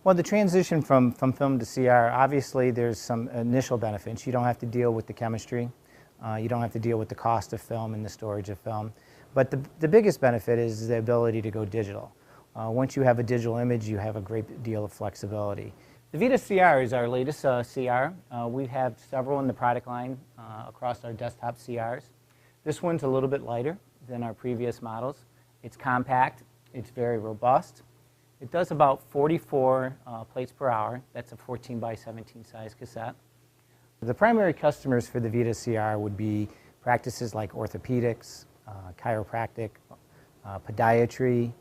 Well, the transition from film to CR, obviously there's some initial benefits. You don't have to deal with the chemistry. You don't have to deal with the cost of film and the storage of film. But the biggest benefit is the ability to go digital. Once you have a digital image, you have a great deal of flexibility. The Vita CR is our latest CR. We have several in the product line across our desktop CRs. This one's a little bit lighter than our previous models. It's compact. It's very robust. It does about 44 plates per hour. That's a 14 by 17 size cassette. The primary customers for the Vita CR would be practices like orthopedics, chiropractic, podiatry,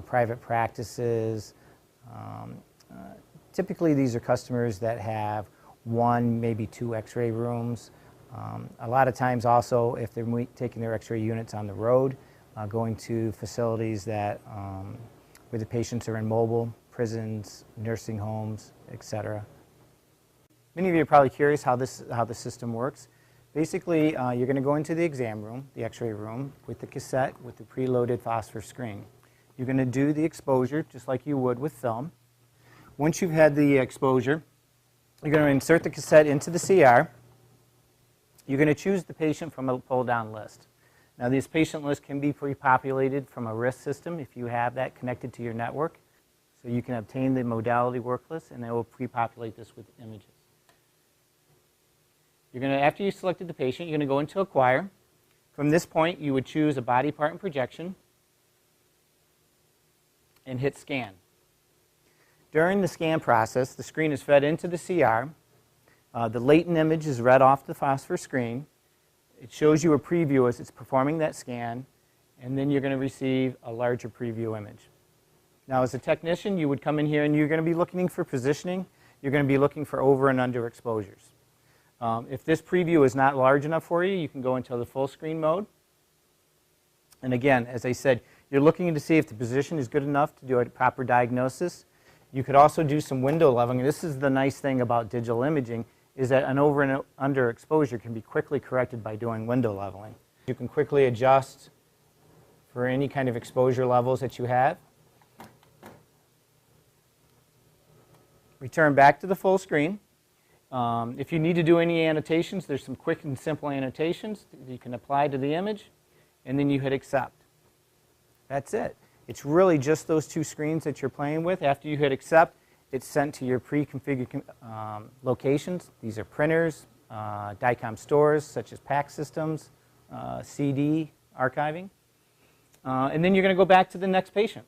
private practices. Typically these are customers that have one, maybe two x-ray rooms. A lot of times also if they're taking their x-ray units on the road, going to facilities that where the patients are in mobile, prisons, nursing homes, etc. Many of you are probably curious how the system works. Basically, you're going to go into the exam room, the x-ray room, with the cassette with the preloaded phosphor screen. You're going to do the exposure just like you would with film. Once you've had the exposure, you're going to insert the cassette into the CR. You're going to choose the patient from a pull-down list. Now, this patient list can be pre-populated from a RIS system if you have that connected to your network. So you can obtain the modality work list, and it will pre-populate this with images. You're going to, after you selected the patient, you're going to go into Acquire. From this point, you would choose a body part and projection and hit Scan. During the scan process, the screen is fed into the CR. The latent image is read off the phosphor screen. It shows you a preview as it's performing that scan, and then you're going to receive a larger preview image. Now, as a technician, you would come in here and you're going to be looking for positioning. You're going to be looking for over and under exposures. If this preview is not large enough for you, you can go into the full screen mode. And again, as I said, you're looking to see if the position is good enough to do a proper diagnosis. You could also do some window leveling. This is the nice thing about digital imaging, is that an over and under exposure can be quickly corrected by doing window leveling. You can quickly adjust for any kind of exposure levels that you have. Return back to the full screen. If you need to do any annotations, there's some quick and simple annotations that you can apply to the image, and then you hit Accept. That's it. It's really just those two screens that you're playing with. After you hit Accept, it's sent to your pre-configured locations. These are printers, DICOM stores such as PAC systems, CD archiving. And then you're going to go back to the next patient.